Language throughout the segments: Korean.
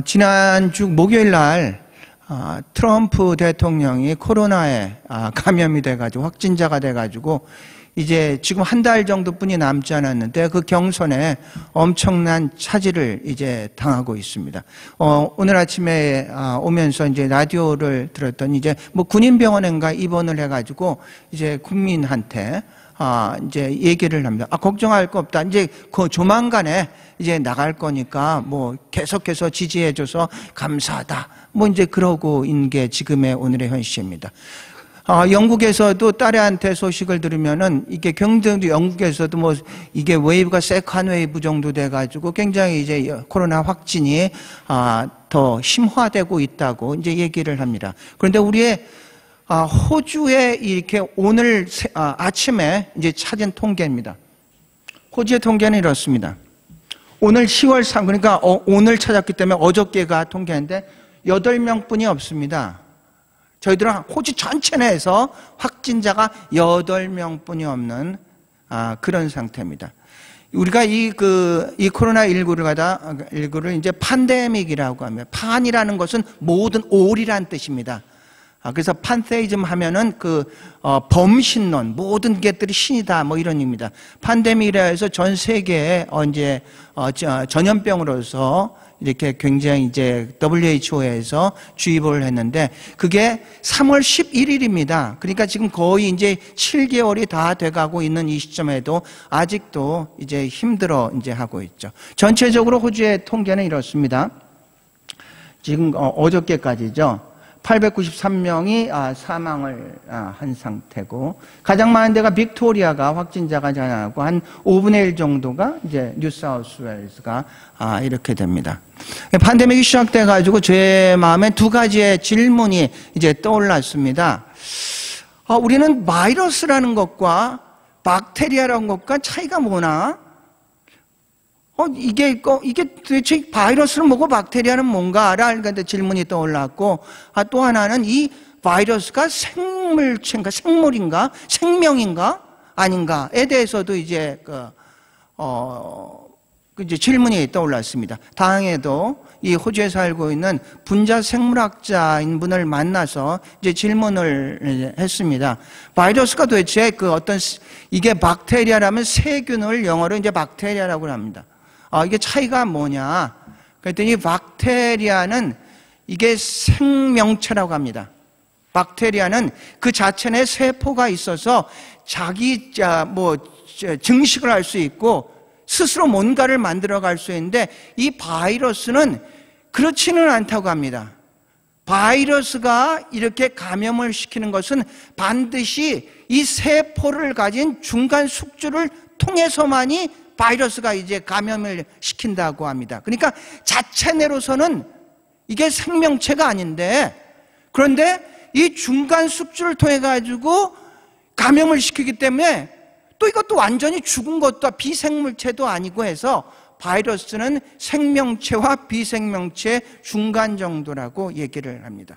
지난주 목요일 날 트럼프 대통령이 코로나에 감염이 돼가지고 확진자가 돼가지고 이제 지금 한 달 정도뿐이 남지 않았는데 그 경선에 엄청난 차질을 이제 당하고 있습니다. 오늘 아침에 오면서 이제 라디오를 들었더니 이제 뭐 군인병원인가 입원을 해가지고 이제 국민한테 이제 얘기를 합니다. 걱정할 거 없다. 이제 그 조만간에 이제 나갈 거니까 뭐 계속해서 지지해줘서 감사하다. 뭐 이제 그러고 있는 게 지금의 오늘의 현실입니다. 영국에서도 딸애한테 소식을 들으면은 이게 굉장히 영국에서도 뭐 이게 웨이브가 세컨 웨이브 정도 돼가지고 굉장히 이제 코로나 확진이 더 심화되고 있다고 이제 얘기를 합니다. 그런데 우리의 호주에 이렇게 오늘 아침에 이제 찾은 통계입니다. 호주의 통계는 이렇습니다. 오늘 10월 3, 그러니까 오늘 찾았기 때문에 어저께가 통계인데 8명뿐이 없습니다. 저희들은 호주 전체 내에서 확진자가 8명뿐이 없는 그런 상태입니다. 우리가 이 코로나19를 이제 팬데믹이라고 합니다. 판이라는 것은 모든 올이란 뜻입니다. 그래서 판테이즘 하면은 범신론, 모든 것들이 신이다, 뭐 이런 의미입니다. 팬데믹이라 해서 전 세계에 이제 전염병으로서 이렇게 굉장히 이제 WHO에서 주입을 했는데 그게 3월 11일입니다. 그러니까 지금 거의 이제 7개월이 다 돼가고 있는 이 시점에도 아직도 이제 힘들어 이제 하고 있죠. 전체적으로 호주의 통계는 이렇습니다. 지금 어저께까지죠. 893명이 사망을 한 상태고 가장 많은 데가 빅토리아가 확진자가 많고 한 5분의 1 정도가 이제 뉴사우스웨일스가 이렇게 됩니다. 팬데믹이 시작돼 가지고 제 마음에 두 가지의 질문이 이제 떠올랐습니다. 우리는 바이러스라는 것과 박테리아라는 것과 차이가 뭐나? 이게 도대체 바이러스는 뭐고 박테리아는 뭔가라는 질문이 떠올랐고, 또 하나는 이 바이러스가 생물체인가, 생물인가, 생명인가, 아닌가에 대해서도 이제 이제 질문이 떠올랐습니다. 다행히도 이 호주에 살고 있는 분자 생물학자인 분을 만나서 이제 질문을 했습니다. 바이러스가 도대체 이게 박테리아라면 세균을 영어로 이제 박테리아라고 합니다. 이게 차이가 뭐냐? 그랬더니 박테리아는 이게 생명체라고 합니다. 박테리아는 그 자체 내 세포가 있어서 증식을 할 수 있고 스스로 뭔가를 만들어갈 수 있는데 이 바이러스는 그렇지는 않다고 합니다. 바이러스가 이렇게 감염을 시키는 것은 반드시 이 세포를 가진 중간 숙주를 통해서만이 바이러스가 이제 감염을 시킨다고 합니다. 그러니까 자체 내로서는 이게 생명체가 아닌데, 그런데 이 중간 숙주를 통해 가지고 감염을 시키기 때문에 또 이것도 완전히 죽은 것도 비생물체도 아니고 해서 바이러스는 생명체와 비생명체 중간 정도라고 얘기를 합니다.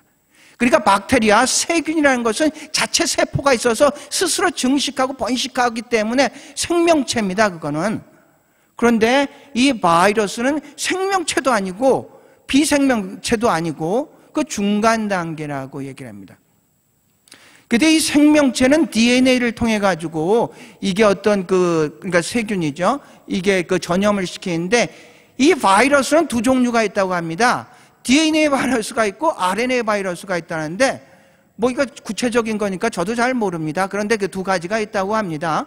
그러니까 박테리아, 세균이라는 것은 자체 세포가 있어서 스스로 증식하고 번식하기 때문에 생명체입니다, 그거는. 그런데 이 바이러스는 생명체도 아니고 비생명체도 아니고 그 중간 단계라고 얘기를 합니다. 근데 이 생명체는 DNA를 통해 가지고 이게 그러니까 세균이죠. 이게 전염을 시키는데 이 바이러스는 두 종류가 있다고 합니다. DNA 바이러스가 있고 RNA 바이러스가 있다는데 뭐 이거 구체적인 거니까 저도 잘 모릅니다. 그런데 그 두 가지가 있다고 합니다.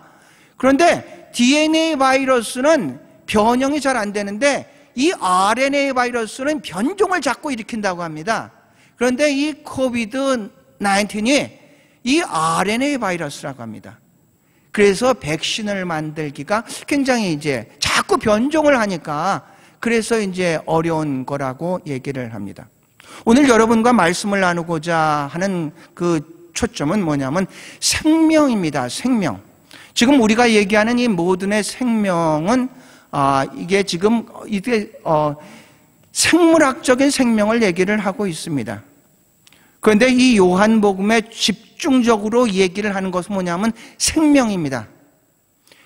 그런데 DNA 바이러스는 변형이 잘 안 되는데 이 RNA 바이러스는 변종을 자꾸 일으킨다고 합니다. 그런데 이 코비드-19이 이 RNA 바이러스라고 합니다. 그래서 백신을 만들기가 굉장히 이제 자꾸 변종을 하니까 그래서 이제 어려운 거라고 얘기를 합니다. 오늘 여러분과 말씀을 나누고자 하는 그 초점은 뭐냐면 생명입니다. 생명. 지금 우리가 얘기하는 이 모든의 생명은 이게 지금 생물학적인 생명을 얘기를 하고 있습니다. 그런데 이 요한복음에 집중적으로 얘기를 하는 것은 뭐냐면 생명입니다.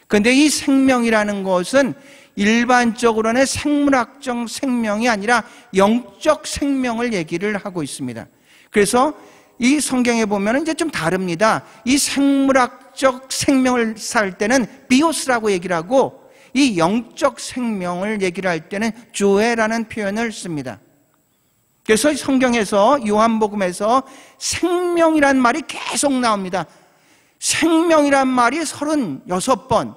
그런데 이 생명이라는 것은 일반적으로는 생물학적 생명이 아니라 영적 생명을 얘기를 하고 있습니다. 그래서 이 성경에 보면 이제 좀 다릅니다. 이 생물학적 생명을 살 때는 비오스라고 얘기를 하고, 이 영적 생명을 얘기를 할 때는 조에라는 표현을 씁니다. 그래서 성경에서, 요한복음에서 생명이란 말이 계속 나옵니다. 생명이란 말이 36번,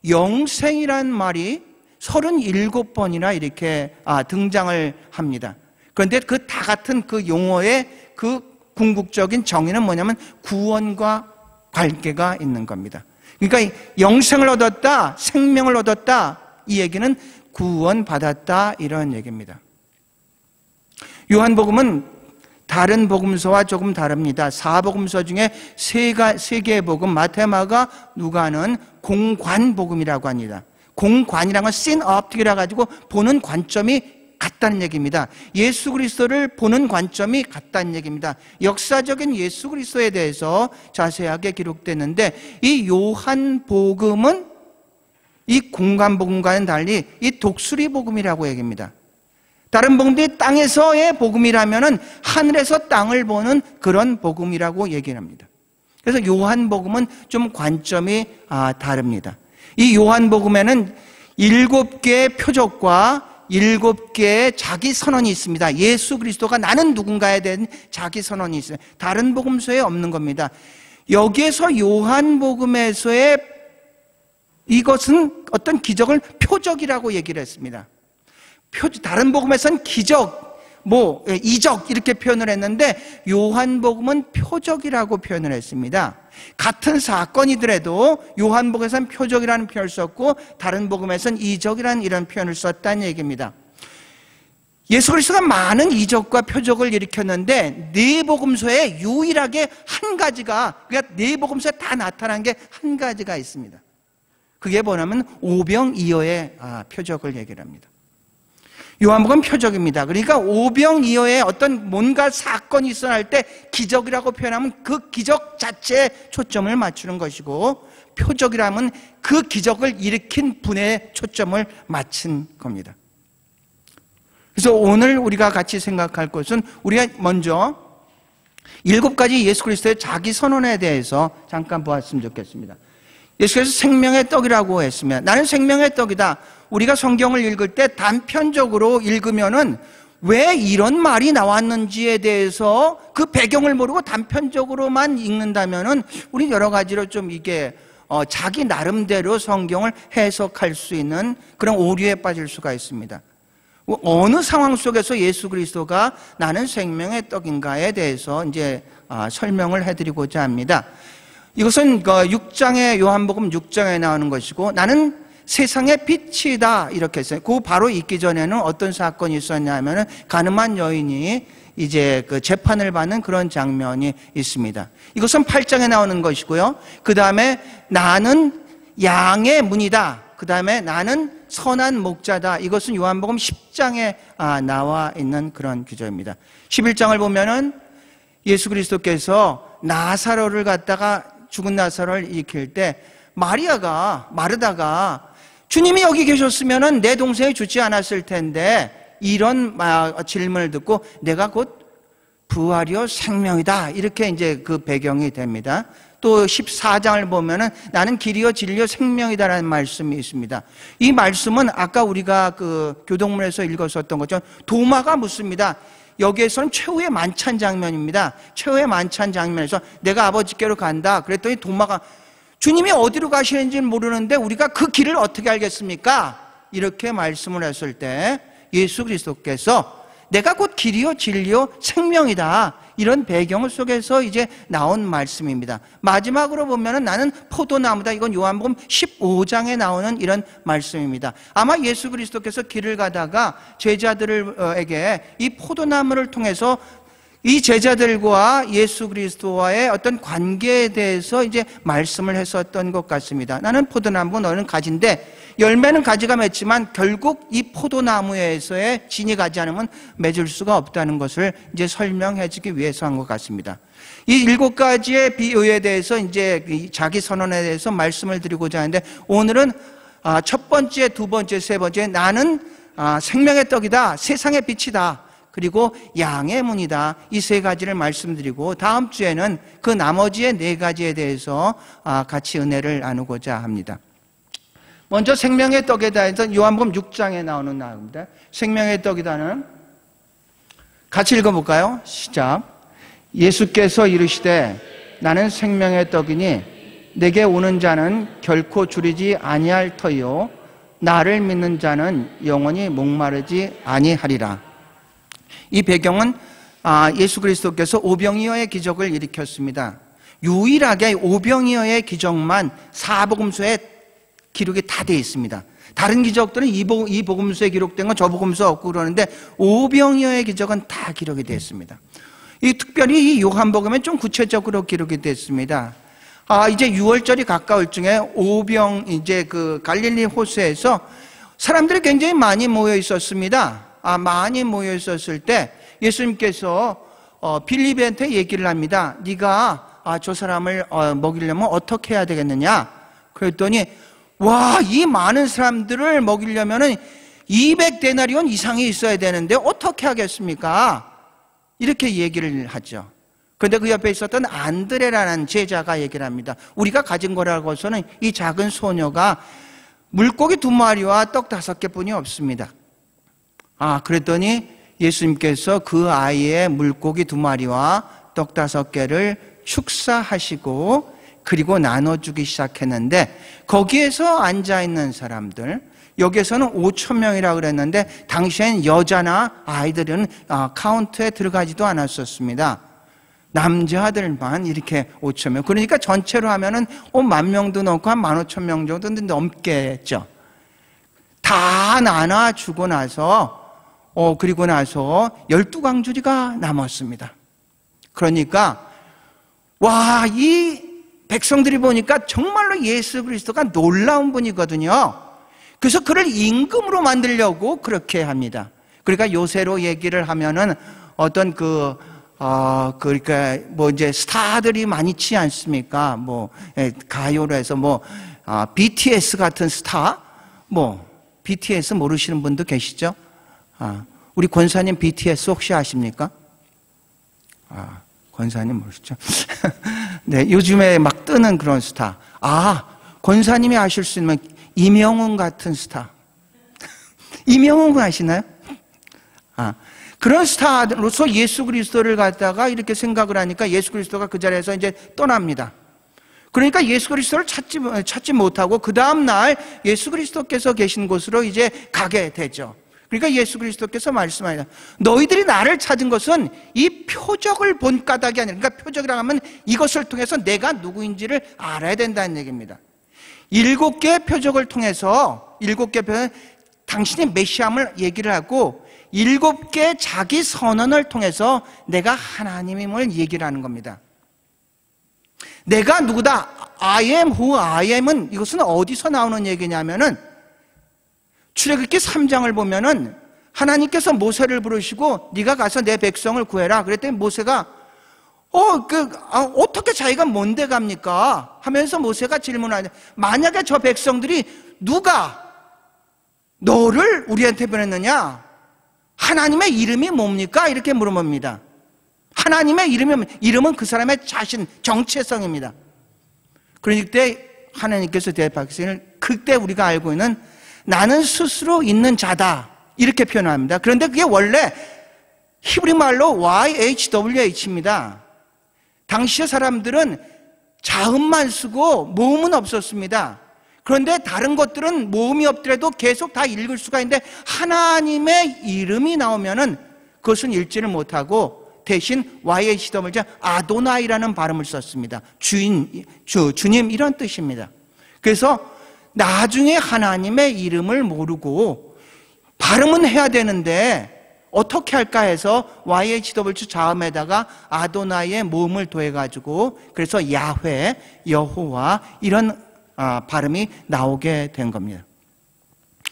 영생이란 말이 37번이나 이렇게 등장을 합니다. 그런데 그 다 같은 그 용어의 그 궁극적인 정의는 뭐냐면 구원과 관계가 있는 겁니다. 그러니까 영생을 얻었다, 생명을 얻었다, 이 얘기는 구원받았다, 이런 얘기입니다. 요한복음은 다른 복음서와 조금 다릅니다. 4복음서 중에 세 개의 복음, 마태, 마가, 누가는 공관복음이라고 합니다. 공관이라는 건 seen optic이라 가지고 보는 관점이 같다는 얘기입니다. 예수 그리스도를 보는 관점이 같다는 얘기입니다. 역사적인 예수 그리스도에 대해서 자세하게 기록됐는데, 이 요한복음은 이 공관복음과는 달리 이 독수리 복음이라고 얘기합니다. 다른 복음들이 땅에서의 복음이라면은 하늘에서 땅을 보는 그런 복음이라고 얘기를 합니다. 그래서 요한복음은 좀 관점이 다릅니다. 이 요한복음에는 7개의 표적과 7개의 자기 선언이 있습니다. 예수 그리스도가 나는 누군가에 대한 자기 선언이 있어요. 다른 복음서에 없는 겁니다. 여기에서 요한복음에서의 이것은 어떤 기적을 표적이라고 얘기를 했습니다. 다른 복음에서는 기적, 이적 이렇게 표현을 했는데 요한복음은 표적이라고 표현을 했습니다. 같은 사건이더라도 요한복음에서는 표적이라는 표현을 썼고 다른 복음에서는 이적이라는 이런 표현을 썼다는 얘기입니다. 예수 그리스도가 많은 이적과 표적을 일으켰는데 네 복음서에 유일하게 한 가지가, 그러니까 네 복음서에 다 나타난 게 한 가지가 있습니다. 그게 뭐냐면 오병이어의 표적을 얘기를 합니다. 요한복음은 표적입니다. 그러니까 오병이어의 어떤 뭔가 사건이 일어날 때 기적이라고 표현하면 그 기적 자체에 초점을 맞추는 것이고, 표적이라면 그 기적을 일으킨 분에 초점을 맞춘 겁니다. 그래서 오늘 우리가 같이 생각할 것은, 우리가 먼저 7가지 예수 그리스도의 자기 선언에 대해서 잠깐 보았으면 좋겠습니다. 예수께서 생명의 떡이라고 했으면, 나는 생명의 떡이다. 우리가 성경을 읽을 때 단편적으로 읽으면은 왜 이런 말이 나왔는지에 대해서 그 배경을 모르고 단편적으로만 읽는다면은 우리 여러 가지로 좀 이게 자기 나름대로 성경을 해석할 수 있는 그런 오류에 빠질 수가 있습니다. 어느 상황 속에서 예수 그리스도가 나는 생명의 떡인가에 대해서 이제 설명을 해드리고자 합니다. 이것은 6장의 요한복음 6장에 나오는 것이고, 나는 세상의 빛이다 이렇게 했어요. 그 바로 있기 전에는 어떤 사건이 있었냐면은 가늠한 여인이 이제 그 재판을 받는 그런 장면이 있습니다. 이것은 8장에 나오는 것이고요. 그 다음에 나는 양의 문이다. 그 다음에 나는 선한 목자다. 이것은 요한복음 10장에 나와 있는 그런 구절입니다. 11장을 보면은 예수 그리스도께서 나사로를 갖다가, 죽은 나사로를 일으킬 때 마르다가 주님이 여기 계셨으면 내 동생이 죽지 않았을 텐데, 이런 질문을 듣고 내가 곧 부활이요 생명이다, 이렇게 이제 그 배경이 됩니다. 또 14장을 보면은 나는 길이요 진리요 생명이다라는 말씀이 있습니다. 이 말씀은 아까 우리가 그 교동문에서 읽었었던 것처럼 도마가 묻습니다. 여기에서는 최후의 만찬 장면입니다. 최후의 만찬 장면에서 내가 아버지께로 간다 그랬더니 도마가, 주님이 어디로 가시는지는 모르는데 우리가 그 길을 어떻게 알겠습니까? 이렇게 말씀을 했을 때 예수 그리스도께서 내가 곧 길이요 진리요 생명이다, 이런 배경 속에서 이제 나온 말씀입니다. 마지막으로 보면은 나는 포도나무다. 이건 요한복음 15장에 나오는 이런 말씀입니다. 아마 예수 그리스도께서 길을 가다가 제자들에게 이 포도나무를 통해서 이 제자들과 예수 그리스도와의 어떤 관계에 대해서 이제 말씀을 했었던 것 같습니다. 나는 포도나무, 너는 가지인데, 열매는 가지가 맺지만 결국 이 포도나무에서의 진이 가지 않으면 맺을 수가 없다는 것을 이제 설명해 주기 위해서 한 것 같습니다. 이 7가지의 비유에 대해서 이제 자기 선언에 대해서 말씀을 드리고자 하는데, 오늘은 첫 번째, 두 번째, 세 번째, 나는 생명의 떡이다, 세상의 빛이다, 그리고 양의 문이다, 이 세 가지를 말씀드리고 다음 주에는 그 나머지의 네 가지에 대해서 같이 은혜를 나누고자 합니다. 먼저 생명의 떡에 대해서 요한복음 6장에 나오는 나옵니다. 생명의 떡이다는 같이 읽어볼까요? 시작. 예수께서 이르시되 나는 생명의 떡이니 내게 오는 자는 결코 줄이지 아니할 터이요 나를 믿는 자는 영원히 목마르지 아니하리라. 이 배경은 예수 그리스도께서 오병이어의 기적을 일으켰습니다. 유일하게 오병이어의 기적만 사복음서에 기록이 다 되어 있습니다. 다른 기적들은 이 복음서에 기록된 건 저 복음서 없고 그러는데 오병이어의 기적은 다 기록이 되어 있습니다. 특별히 이 요한복음에 좀 구체적으로 기록이 됐습니다. 이제 6월절이 가까울 중에 이제 그 갈릴리 호수에서 사람들이 굉장히 많이 모여 있었습니다. 많이 모여 있었을 때 예수님께서 빌립한테 얘기를 합니다. 네가 저 사람을 먹이려면 어떻게 해야 되겠느냐? 그랬더니 와, 이 많은 사람들을 먹이려면은 200데나리온 이상이 있어야 되는데 어떻게 하겠습니까? 이렇게 얘기를 하죠. 그런데 그 옆에 있었던 안드레라는 제자가 얘기를 합니다. 우리가 가진 거라고서는 이 작은 소녀가 물고기 2마리와 떡 5개뿐이 없습니다. 그랬더니 예수님께서 그 아이의 물고기 2마리와 떡 5개를 축사하시고 그리고 나눠주기 시작했는데 거기에서 앉아있는 사람들, 여기에서는 5,000명이라고 그랬는데 당시엔 여자나 아이들은 카운트에 들어가지도 않았었습니다. 남자들만 이렇게 5,000명. 그러니까 전체로 하면은 10,000명도 넘고 한 15,000명 정도 넘겠죠. 다 나눠주고 나서 그리고 나서 12광주리가 남았습니다. 그러니까 와, 이 백성들이 보니까 정말로 예수 그리스도가 놀라운 분이거든요. 그래서 그를 임금으로 만들려고 그렇게 합니다. 그러니까 요새로 얘기를 하면은 어떤 그러니까 이제 스타들이 많이 있지 않습니까? 가요로 해서 BTS 같은 스타? BTS 모르시는 분도 계시죠? 우리 권사님 BTS 혹시 아십니까? 권사님 모르시죠? 네, 요즘에 막 뜨는 그런 스타. 권사님이 아실 수 있는 이명훈 같은 스타. 이명훈 아시나요? 그런 스타로서 예수 그리스도를 갖다가 이렇게 생각을 하니까 예수 그리스도가 그 자리에서 이제 떠납니다. 그러니까 예수 그리스도를 찾지 못하고 그 다음 날 예수 그리스도께서 계신 곳으로 이제 가게 되죠. 그러니까 예수 그리스도께서 말씀하시다. 너희들이 나를 찾은 것은 이 표적을 본 까닭이 아니라, 그러니까 표적이라고 하면 이것을 통해서 내가 누구인지를 알아야 된다는 얘기입니다. 7개의 표적을 통해서 7개 표적, 당신이 메시아임을 얘기를 하고 7개의 자기 선언을 통해서 내가 하나님임을 얘기를 하는 겁니다. 내가 누구다? I am who I am은 이것은 어디서 나오는 얘기냐면은 출애굽기 3장을 보면은 하나님께서 모세를 부르시고 네가 가서 내 백성을 구해라. 그랬더니 모세가 어떻게 자기가 뭔데 갑니까? 하면서 모세가 질문하냐. 만약에 저 백성들이 누가 너를 우리한테 보냈느냐? 하나님의 이름이 뭡니까? 이렇게 물어봅니다. 하나님의 이름은 그 사람의 자신, 정체성입니다. 그때 하나님께서 대답하시기를 그때 우리가 알고 있는 나는 스스로 있는 자다 이렇게 표현합니다. 그런데 그게 원래 히브리 말로 YHWH입니다. 당시의 사람들은 자음만 쓰고 모음은 없었습니다. 그런데 다른 것들은 모음이 없더라도 계속 다 읽을 수가 있는데 하나님의 이름이 나오면은 그것은 읽지를 못하고 대신 YHWH 아도나이라는 발음을 썼습니다. 주님 이런 뜻입니다. 그래서 나중에 하나님의 이름을 모르고 발음은 해야 되는데 어떻게 할까 해서 YHWH 자음에다가 아도나이의 모음을 더해가지고 그래서 야훼, 여호와 이런 발음이 나오게 된 겁니다.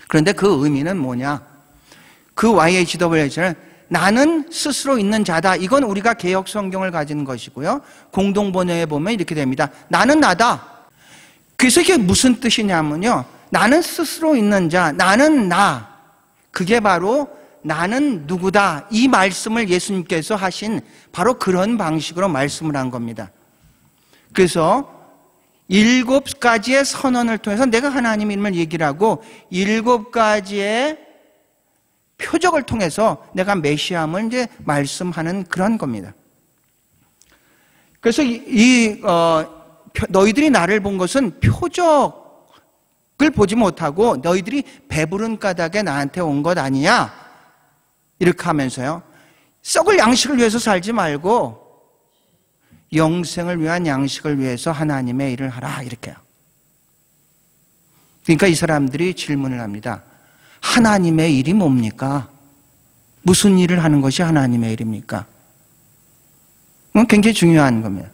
그런데 그 의미는 뭐냐? 그 YHWH는 나는 스스로 있는 자다. 이건 우리가 개역 성경을 가진 것이고요. 공동번역에 보면 이렇게 됩니다. 나는 나다. 그래서 이게 무슨 뜻이냐면요. 나는 스스로 있는 자, 나는 나, 그게 바로 나는 누구다, 이 말씀을 예수님께서 하신 바로 그런 방식으로 말씀을 한 겁니다. 그래서 7가지의 선언을 통해서 내가 하나님 이름을 얘기를 하고 7가지의 표적을 통해서 내가 메시아임을 이제 말씀하는 그런 겁니다. 그래서 너희들이 나를 본 것은 표적을 보지 못하고 너희들이 배부른 까닭에 나한테 온 것 아니냐, 이렇게 하면서요, 썩을 양식을 위해서 살지 말고 영생을 위한 양식을 위해서 하나님의 일을 하라, 이렇게요. 그러니까 이 사람들이 질문을 합니다. 하나님의 일이 뭡니까? 무슨 일을 하는 것이 하나님의 일입니까? 그건 굉장히 중요한 겁니다.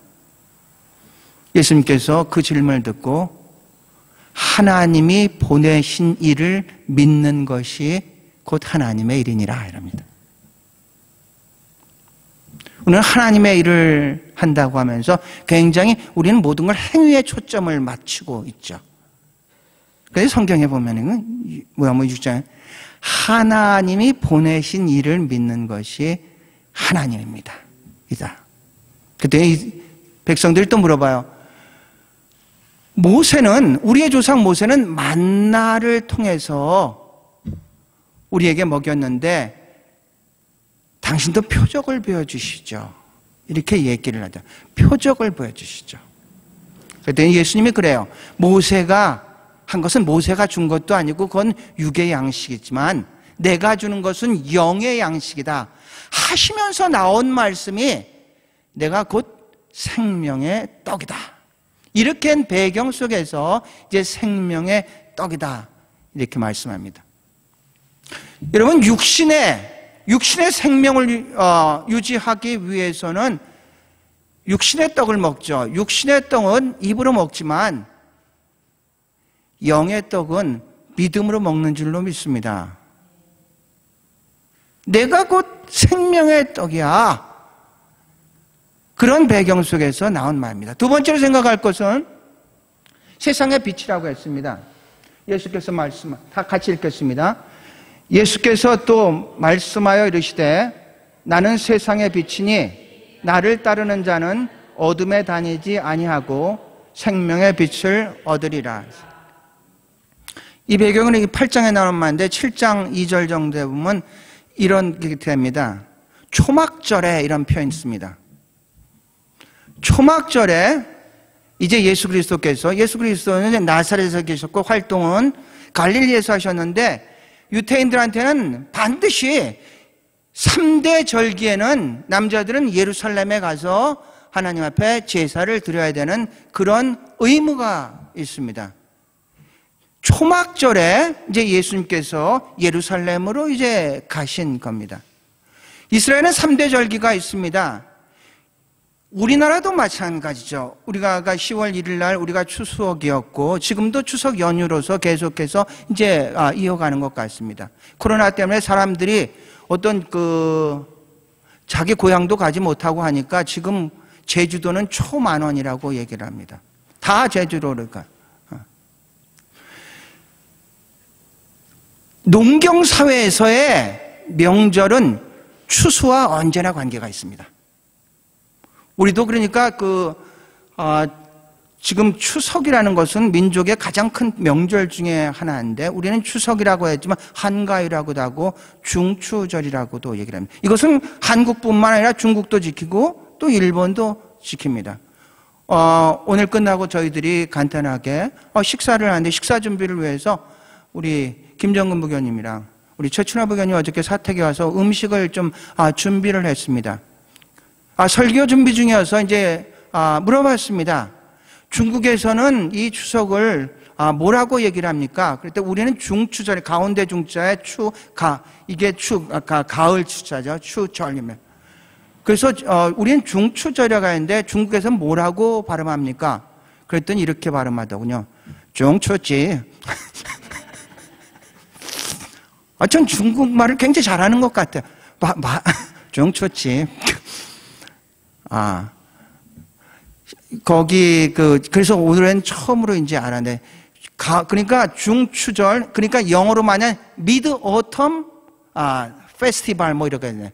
예수님께서 그 질문을 듣고 하나님이 보내신 일을 믿는 것이 곧 하나님의 일이니라, 이럽니다. 오늘 하나님의 일을 한다고 하면서 굉장히 우리는 모든 걸 행위에 초점을 맞추고 있죠. 그래서 성경에 보면은 뭐야 6장 하나님이 보내신 일을 믿는 것이 하나님입니다. 이다. 그때 이 백성들이 또 물어봐요. 모세는, 우리의 조상 모세는 만나를 통해서 우리에게 먹였는데 당신도 표적을 보여주시죠. 이렇게 얘기를 하죠. 표적을 보여주시죠. 그랬더니 예수님이 그래요. 모세가 한 것은 모세가 준 것도 아니고 그건 육의 양식이지만 내가 주는 것은 영의 양식이다 하시면서 나온 말씀이 내가 곧 생명의 떡이다. 이렇게 한 배경 속에서 이제 생명의 떡이다, 이렇게 말씀합니다. 여러분, 육신의 생명을 유지하기 위해서는 육신의 떡을 먹죠. 육신의 떡은 입으로 먹지만 영의 떡은 믿음으로 먹는 줄로 믿습니다. 내가 곧 생명의 떡이야. 그런 배경 속에서 나온 말입니다. 두 번째로 생각할 것은 세상의 빛이라고 했습니다. 예수께서 다 같이 읽겠습니다. 예수께서 또 말씀하여 이르시되 나는 세상의 빛이니 나를 따르는 자는 어둠에 다니지 아니하고 생명의 빛을 얻으리라. 이 배경은 8장에 나오는 말인데 7장 2절 정도에 보면 이런 게 됩니다. 초막절에 이런 표현이 있습니다. 초막절에 이제 예수 그리스도는 나사렛에서 계셨고 활동은 갈릴리에서 하셨는데 유태인들한테는 반드시 3대 절기에는 남자들은 예루살렘에 가서 하나님 앞에 제사를 드려야 되는 그런 의무가 있습니다. 초막절에 이제 예수님께서 예루살렘으로 이제 가신 겁니다. 이스라엘은 3대 절기가 있습니다. 우리나라도 마찬가지죠. 우리가 10월 1일 날 우리가 추수업이었고 지금도 추석 연휴로서 계속해서 이제 이어가는 것 같습니다. 코로나 때문에 사람들이 어떤 자기 고향도 가지 못하고 하니까 지금 제주도는 초만원이라고 얘기를 합니다. 다 제주도를 가. 농경사회에서의 명절은 추수와 언제나 관계가 있습니다. 우리도 그러니까 지금 추석이라는 것은 민족의 가장 큰 명절 중에 하나인데 우리는 추석이라고 했지만 한가위라고도 하고 중추절이라고도 얘기를 합니다. 이것은 한국뿐만 아니라 중국도 지키고 또 일본도 지킵니다. 오늘 끝나고 저희들이 간단하게 식사를 하는데 식사 준비를 위해서 우리 김정근 부교님이랑 우리 최춘화 부교님 어저께 사택에 와서 음식을 좀 준비를 했습니다. 설교 준비 중이어서 이제 물어봤습니다. 중국에서는 이 추석을 뭐라고 얘기를 합니까? 그랬더니 우리는 중추절, 가운데 중자에 이게 가을 추자죠. 추절이면. 그래서 우리는 중추절이라고 하는데 중국에서는 뭐라고 발음합니까? 그랬더니 이렇게 발음하더군요. 중추지. 전 중국말을 굉장히 잘하는 것 같아요. 중추지. 거기 그래서 오늘은 처음으로 이제 알았는데 그러니까 중추절, 그러니까 영어로 만약 미드 오텀 페스티벌 뭐 이렇게 되네.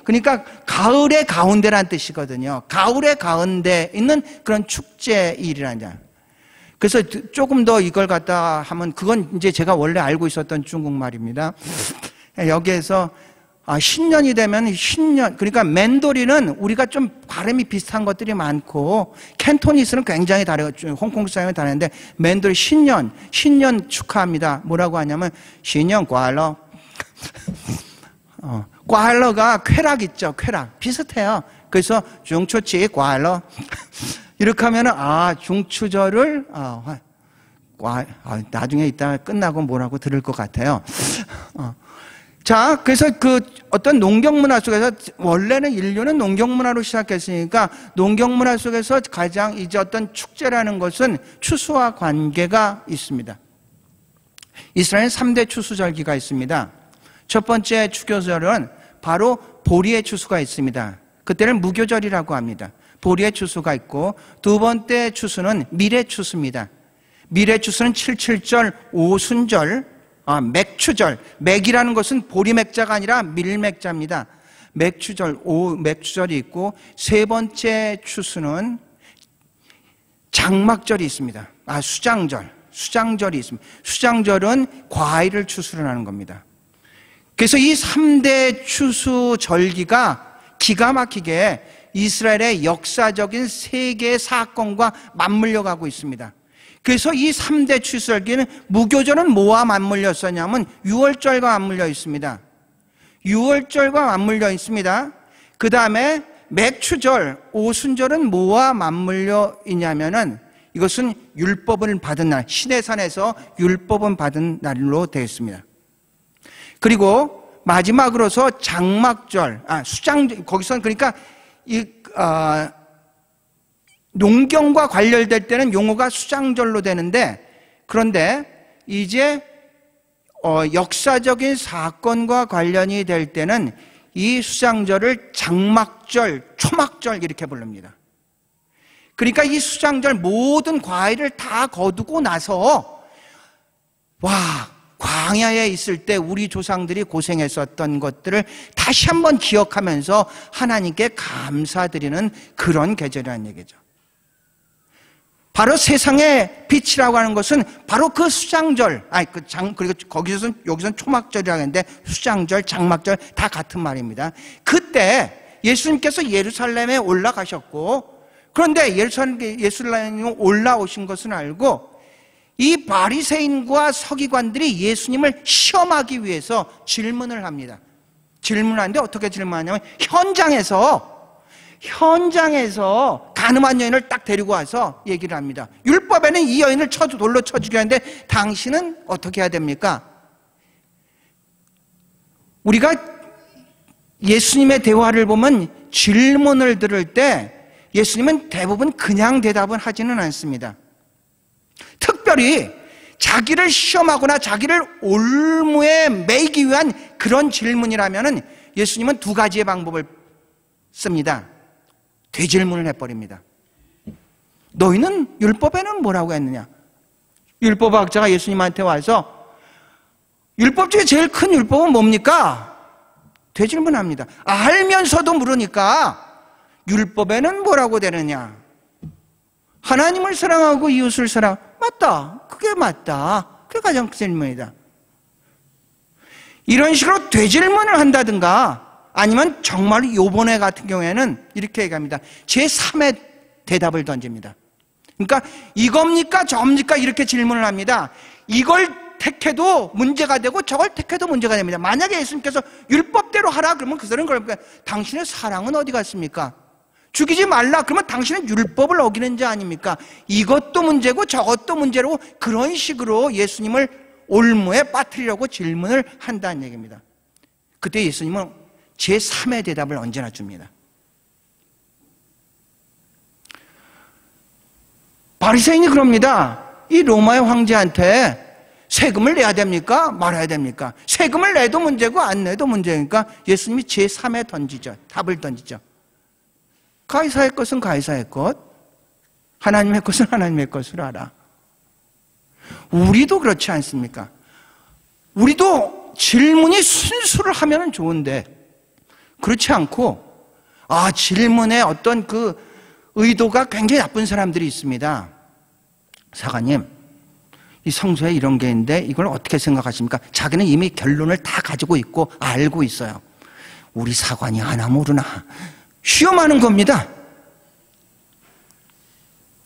그러니까 가을의 가운데란 뜻이거든요. 가을의 가운데 있는 그런 축제일이라는 자. 그래서 조금 더 이걸 갖다 하면 그건 이제 제가 원래 알고 있었던 중국말입니다. 여기에서 신년이 되면 신년, 그러니까 맨도리는 우리가 좀 발음이 비슷한 것들이 많고 캔토니스는 굉장히 다르고 홍콩 사람이 다른데 맨도리 신년 축하합니다. 뭐라고 하냐면 신년 꽈러. 꽈러가 쾌락 있죠. 쾌락 비슷해요. 그래서 중추치 꽈러 이렇게 하면은 중추절을 나중에 이따 끝나고 뭐라고 들을 것 같아요. 자, 그래서 그 어떤 농경문화 속에서 원래는 인류는 농경문화로 시작했으니까 농경문화 속에서 가장 이제 어떤 축제라는 것은 추수와 관계가 있습니다. 이스라엘은 3대 추수절기가 있습니다. 첫 번째 추교절은 바로 보리의 추수가 있습니다. 그때는 무교절이라고 합니다. 보리의 추수가 있고 두 번째 추수는 밀의 추수입니다. 밀의 추수는 77절, 오순절, 맥추절. 맥이라는 것은 보리맥자가 아니라 밀맥자입니다. 맥추절이 있고 세 번째 추수는 장막절이 있습니다. 수장절이 있습니다. 수장절은 과일을 추수를 하는 겁니다. 그래서 이 3대 추수 절기가 기가 막히게 이스라엘의 역사적인 세계의 사건과 맞물려 가고 있습니다. 그래서 이 3대 추수절기는 무교절은 뭐와 맞물려 있었냐면 6월절과 맞물려 있습니다. 6월절과 맞물려 있습니다. 그 다음에 맥추절, 오순절은 뭐와 맞물려 있냐면은 이것은 율법을 받은 날, 시내산에서 율법을 받은 날로 되어 있습니다. 그리고 마지막으로서 장막절, 거기서는 그러니까 농경과 관련될 때는 용어가 수장절로 되는데, 그런데 이제 역사적인 사건과 관련이 될 때는 이 수장절을 장막절, 초막절 이렇게 부릅니다. 그러니까 이 수장절 모든 과일을 다 거두고 나서 광야에 있을 때 우리 조상들이 고생했었던 것들을 다시 한번 기억하면서 하나님께 감사드리는 그런 계절이라는 얘기죠. 바로 세상의 빛이라고 하는 것은 바로 그 수장절, 그리고 여기서는 초막절이라고 하는데 수장절, 장막절 다 같은 말입니다. 그때 예수님께서 예루살렘에 올라가셨고, 그런데 예루살렘에 올라오신 것은 알고 이 바리새인과 서기관들이 예수님을 시험하기 위해서 질문을 합니다. 질문하는데 어떻게 질문하냐면 현장에서 가늠한 여인을 딱 데리고 와서 얘기를 합니다. 율법에는 이 여인을 돌로 쳐 죽여야 하는데 당신은 어떻게 해야 됩니까? 우리가 예수님의 대화를 보면 질문을 들을 때 예수님은 대부분 그냥 대답은 하지는 않습니다. 특별히 자기를 시험하거나 자기를 올무에 매이기 위한 그런 질문이라면 예수님은 두 가지의 방법을 씁니다. 되질문을 해버립니다. 너희는 율법에는 뭐라고 했느냐? 율법학자가 예수님한테 와서 율법 중에 제일 큰 율법은 뭡니까? 되질문합니다. 알면서도 물으니까 율법에는 뭐라고 되느냐? 하나님을 사랑하고 이웃을 사랑. 맞다. 그게 맞다. 그게 가장 큰 질문이다. 이런 식으로 되질문을 한다든가 아니면 정말 요번에 같은 경우에는 이렇게 얘기합니다. 제3의 대답을 던집니다. 그러니까 이겁니까 저겁니까 이렇게 질문을 합니다. 이걸 택해도 문제가 되고 저걸 택해도 문제가 됩니다. 만약에 예수님께서 율법대로 하라 그러면 그 사람은 그러니까 당신의 사랑은 어디 갔습니까? 죽이지 말라 그러면 당신은 율법을 어기는 자 아닙니까? 이것도 문제고 저것도 문제로 그런 식으로 예수님을 올무에 빠뜨리려고 질문을 한다는 얘기입니다. 그때 예수님은 제3의 대답을 언제나 줍니다. 바리새인이 그럽니다. 이 로마의 황제한테 세금을 내야 됩니까? 말아야 됩니까? 세금을 내도 문제고 안 내도 문제니까 예수님이 제3의 답을 던지죠. 가이사의 것은 가이사의 것, 하나님의 것은 하나님의 것으로 알아. 우리도 그렇지 않습니까? 우리도 질문이 순수를 하면 좋은데 그렇지 않고 질문에 어떤 그 의도가 굉장히 나쁜 사람들이 있습니다. 사관님, 이 성서에 이런 게 있는데 이걸 어떻게 생각하십니까? 자기는 이미 결론을 다 가지고 있고 알고 있어요. 우리 사관이 하나 모르나 시험하는 겁니다.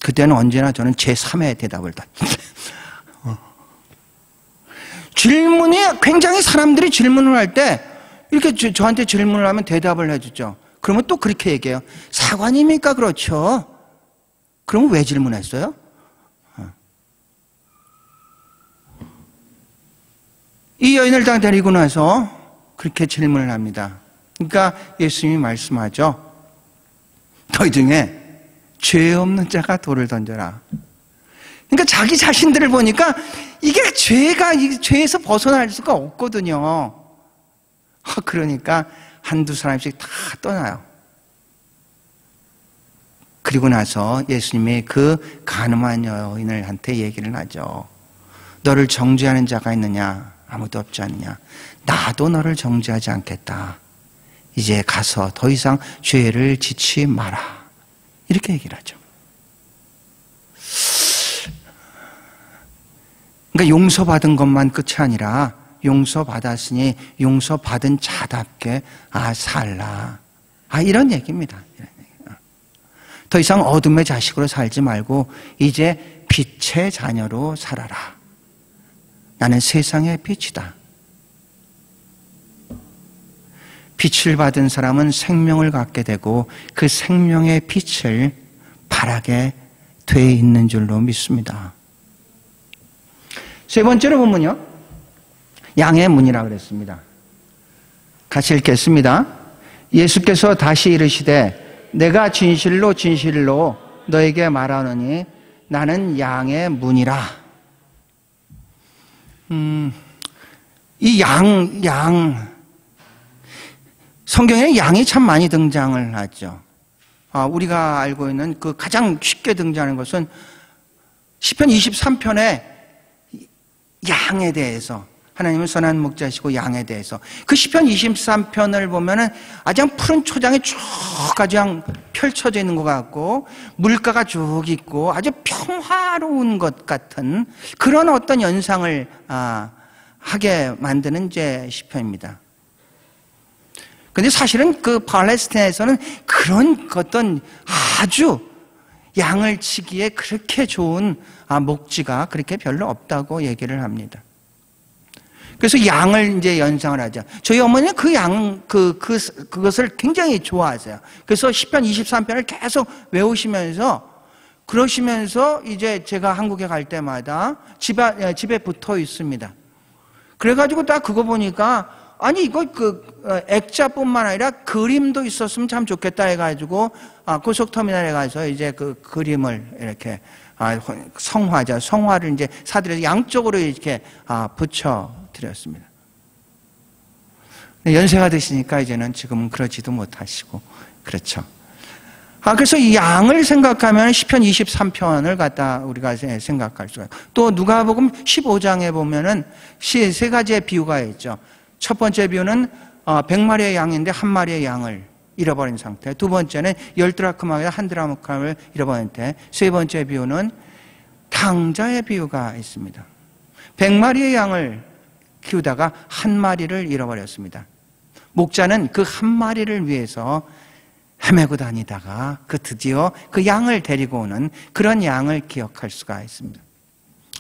그때는 언제나 저는 제3의 대답을 다 질문이 굉장히 사람들이 질문을 할 때 이렇게 저한테 질문을 하면 대답을 해주죠. 그러면 또 그렇게 얘기해요. 사관입니까? 그렇죠. 그러면 왜 질문했어요? 이 여인을 다 데리고 나서 그렇게 질문을 합니다. 그러니까 예수님이 말씀하죠. 너희 중에 죄 없는 자가 돌을 던져라. 그러니까 자기 자신들을 보니까 이게 죄에서 벗어날 수가 없거든요. 그러니까 한두 사람씩 다 떠나요. 그리고 나서 예수님이 그 간음한 여인한테 얘기를 하죠. 너를 정죄하는 자가 있느냐? 아무도 없지 않느냐? 나도 너를 정죄하지 않겠다. 이제 가서 더 이상 죄를 짓지 마라. 이렇게 얘기를 하죠. 그러니까 용서받은 것만 끝이 아니라 용서받았으니 용서받은 자답게 살라. 이런 얘기입니다. 더 이상 어둠의 자식으로 살지 말고 이제 빛의 자녀로 살아라. 나는 세상의 빛이다. 빛을 받은 사람은 생명을 갖게 되고 그 생명의 빛을 바라게 돼 있는 줄로 믿습니다. 세 번째로 보면요, 양의 문이라고 그랬습니다. 같이 읽겠습니다. 예수께서 다시 이르시되 내가 진실로 진실로 너에게 말하노니 나는 양의 문이라. 이 성경에 양이 참 많이 등장을 하죠. 우리가 알고 있는 그 가장 쉽게 등장하는 것은 시편 23편에 양에 대해서, 하나님은 선한 목자시고 양에 대해서, 그 시편 23편을 보면은 아주 푸른 초장이 쭉 그냥 펼쳐져 있는 것 같고 물가가 쭉 있고 아주 평화로운 것 같은 그런 어떤 연상을 하게 만드는 이제 시편입니다. 근데 사실은 그 팔레스타인에서는 그런 어떤 아주 양을 치기에 그렇게 좋은 목지가 그렇게 별로 없다고 얘기를 합니다. 그래서 양을 이제 연상을 하죠. 저희 어머니는 그것을 굉장히 좋아하세요. 그래서 시편 23편을 계속 외우시면서 그러시면서 이제 제가 한국에 갈 때마다 집에 붙어 있습니다. 그래가지고 딱 그거 보니까 이거 액자뿐만 아니라 그림도 있었으면 참 좋겠다 해가지고 고속터미널에 가서 이제 그 그림을 이렇게 성화를 이제 사드려서 양쪽으로 이렇게 붙여 드렸습니다. 연세가 드시니까 이제는 지금은 그러지도 못하시고 그렇죠. 그래서 이 양을 생각하면 시편 23편을 갖다 우리가 생각할 수가 있고, 또 누가복음 15장에 보면은 세 가지의 비유가 있죠. 첫 번째 비유는 100마리의 양인데 한 마리의 양을 잃어버린 상태. 두 번째는 10드라크마에다 한 드라크마를 잃어버린 상태. 세 번째 비유는 탕자의 비유가 있습니다. 100마리의 양을 키우다가 한 마리를 잃어버렸습니다. 목자는 그 한 마리를 위해서 헤매고 다니다가 드디어 그 양을 데리고 오는 그런 양을 기억할 수가 있습니다.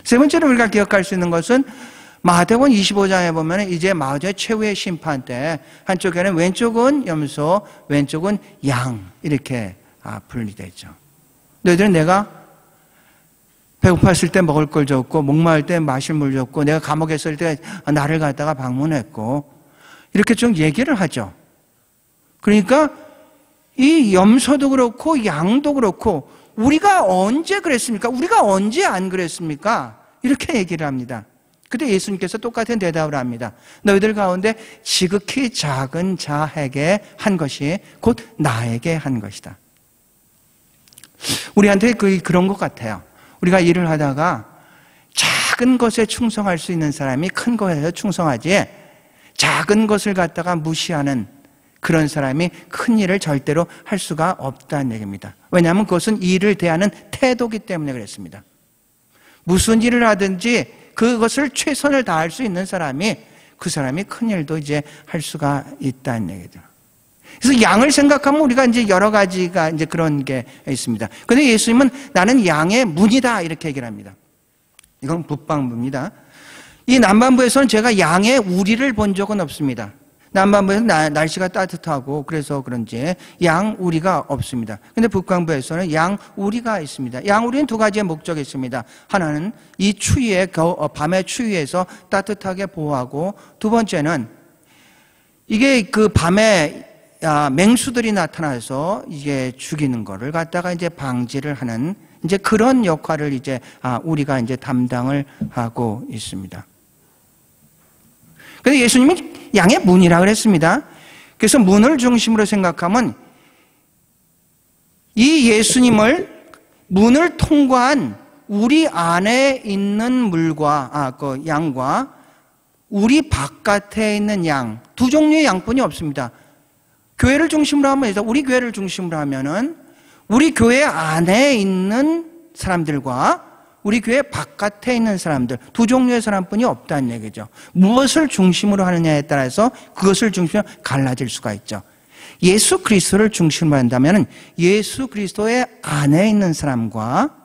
세 번째로 우리가 기억할 수 있는 것은 마태복음 25장에 보면 이제 마지막 최후의 심판 때 한쪽에는 왼쪽은 염소, 왼쪽은 양 이렇게 분리되죠. 너희들은 내가 배고팠을 때 먹을 걸 줬고 목마를 때 마실 물 줬고 내가 감옥에 있을 때 나를 갖다가 방문했고 이렇게 좀 얘기를 하죠. 그러니까 이 염소도 그렇고 양도 그렇고 우리가 언제 그랬습니까? 우리가 언제 안 그랬습니까? 이렇게 얘기를 합니다. 그때 예수님께서 똑같은 대답을 합니다. 너희들 가운데 지극히 작은 자에게 한 것이 곧 나에게 한 것이다. 우리한테 그런 것 같아요. 우리가 일을 하다가 작은 것에 충성할 수 있는 사람이 큰 것에 충성하지, 작은 것을 갖다가 무시하는 그런 사람이 큰 일을 절대로 할 수가 없다는 얘기입니다. 왜냐하면 그것은 일을 대하는 태도이기 때문에 그랬습니다. 무슨 일을 하든지 그것을 최선을 다할 수 있는 사람이, 그 사람이 큰 일도 이제 할 수가 있다는 얘기죠. 그래서 양을 생각하면 우리가 이제 여러 가지가 이제 그런 게 있습니다. 그런데 예수님은 나는 양의 문이다 이렇게 얘기를 합니다. 이건 북방부입니다. 이 남반부에서는 제가 양의 우리를 본 적은 없습니다. 남반부에서는 날씨가 따뜻하고 그래서 그런지 양 우리가 없습니다. 근데 북방부에서는 양 우리가 있습니다. 양 우리는 두 가지의 목적이 있습니다. 하나는 이 추위에, 밤의 추위에서 따뜻하게 보호하고, 두 번째는 이게 그 밤에 맹수들이 나타나서 이게 죽이는 거를 갖다가 이제 방지를 하는 이제 그런 역할을 이제 우리가 이제 담당을 하고 있습니다. 그래서 예수님이 양의 문이라 그랬습니다. 그래서 문을 중심으로 생각하면 이 예수님을 문을 통과한 우리 안에 있는 물과 그 양과 우리 바깥에 있는 양, 두 종류의 양뿐이 없습니다. 교회를 중심으로 하면, 우리 교회를 중심으로 하면은 우리 교회 안에 있는 사람들과 우리 교회 바깥에 있는 사람들, 두 종류의 사람뿐이 없다는 얘기죠. 무엇을 중심으로 하느냐에 따라서 그것을 중심으로 갈라질 수가 있죠. 예수 그리스도를 중심으로 한다면 예수 그리스도의 안에 있는 사람과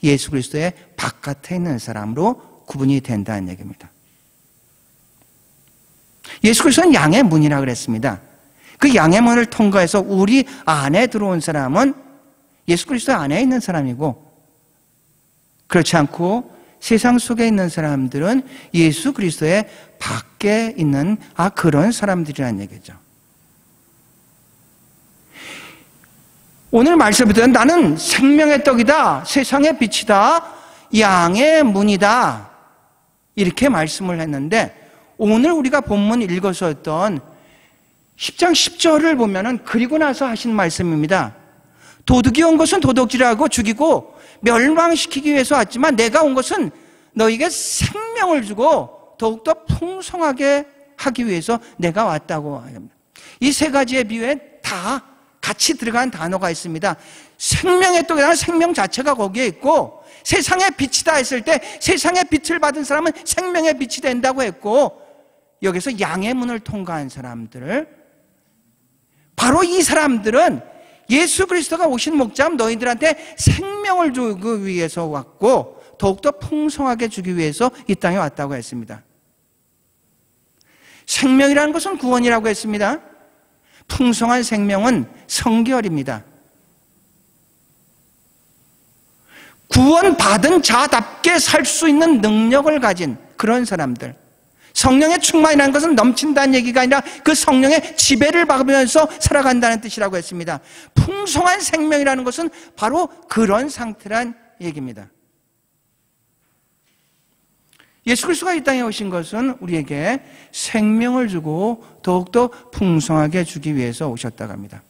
예수 그리스도의 바깥에 있는 사람으로 구분이 된다는 얘기입니다. 예수 그리스도는 양의 문이라고 그랬습니다. 그 양의 문을 통과해서 우리 안에 들어온 사람은 예수 그리스도 안에 있는 사람이고, 그렇지 않고 세상 속에 있는 사람들은 예수 그리스도의 밖에 있는 그런 사람들이라는 얘기죠. 오늘 말씀부터는 나는 생명의 떡이다, 세상의 빛이다, 양의 문이다 이렇게 말씀을 했는데, 오늘 우리가 본문 읽었었던 10장 10절을 보면은 그리고 나서 하신 말씀입니다. 도둑이 온 것은 도둑질하고 죽이고 멸망시키기 위해서 왔지만 내가 온 것은 너에게 생명을 주고 더욱더 풍성하게 하기 위해서 내가 왔다고 합니다. 이 세 가지의 비유에 다 같이 들어간 단어가 있습니다. 생명의 떡이라는 생명 자체가 거기에 있고, 세상의 빛이다 했을 때 세상의 빛을 받은 사람은 생명의 빛이 된다고 했고, 여기서 양의 문을 통과한 사람들, 바로 이 사람들은 예수 그리스도가 오신 목적, 너희들한테 생명을 주기 위해서 왔고 더욱더 풍성하게 주기 위해서 이 땅에 왔다고 했습니다. 생명이라는 것은 구원이라고 했습니다. 풍성한 생명은 성결입니다. 구원받은 자답게 살 수 있는 능력을 가진 그런 사람들, 성령의 충만이라는 것은 넘친다는 얘기가 아니라 그 성령의 지배를 받으면서 살아간다는 뜻이라고 했습니다. 풍성한 생명이라는 것은 바로 그런 상태란 얘기입니다. 예수 그리스도가 이 땅에 오신 것은 우리에게 생명을 주고 더욱더 풍성하게 주기 위해서 오셨다고 합니다.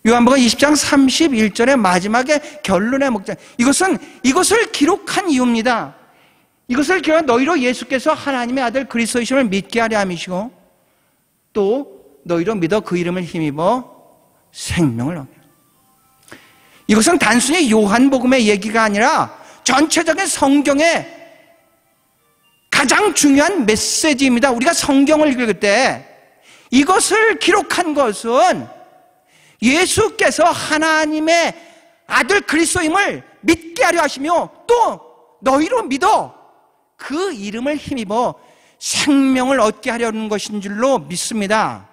요한복음 20장 31절의 마지막에 결론의 목적, 이것을 기록한 이유입니다. 이것을 기록한 너희로 예수께서 하나님의 아들 그리스도이심을 믿게 하려 함이시고 또 너희로 믿어 그 이름을 힘입어 생명을 얻게. 이것은 단순히 요한복음의 얘기가 아니라 전체적인 성경의 가장 중요한 메시지입니다. 우리가 성경을 읽을 때 이것을 기록한 것은 예수께서 하나님의 아들 그리스도임을 믿게 하려 하시며 또 너희로 믿어 그 이름을 힘입어 생명을 얻게 하려는 것인 줄로 믿습니다.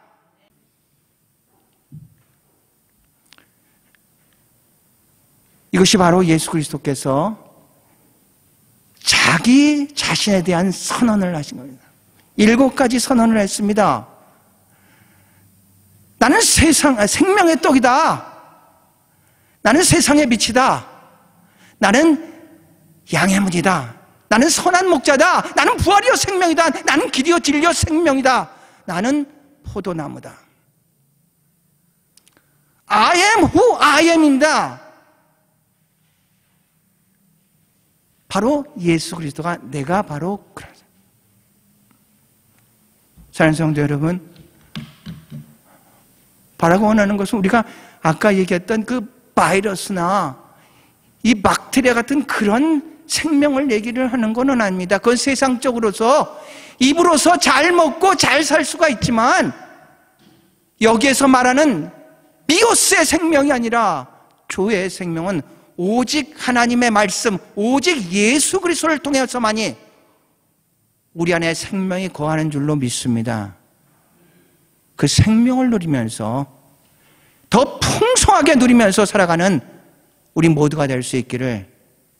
이것이 바로 예수 그리스도께서 자기 자신에 대한 선언을 하신 겁니다. 7가지 선언을 했습니다. 나는 생명의 떡이다. 나는 세상의 빛이다. 나는 양의 문이다. 나는 선한 목자다. 나는 부활이요 생명이다. 나는 길이요 진리요 생명이다. 나는 포도나무다. I am who I am입니다. 바로 예수 그리스도가 내가 바로 그런 사랑하는 성도 여러분, 바라고 원하는 것은 우리가 아까 얘기했던 그 바이러스나 이 박테리아 같은 그런 생명을 얘기를 하는 것은 아닙니다. 그건 세상적으로서 입으로서 잘 먹고 잘 살 수가 있지만 여기에서 말하는 비오스의 생명이 아니라 교회의 생명은 오직 하나님의 말씀, 오직 예수 그리스도를 통해서만이 우리 안에 생명이 거하는 줄로 믿습니다. 그 생명을 누리면서 더 풍성하게 누리면서 살아가는 우리 모두가 될 수 있기를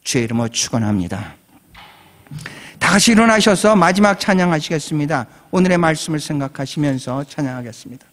주의 이름으로 축원합니다. 다시 일어나셔서 마지막 찬양하시겠습니다. 오늘의 말씀을 생각하시면서 찬양하겠습니다.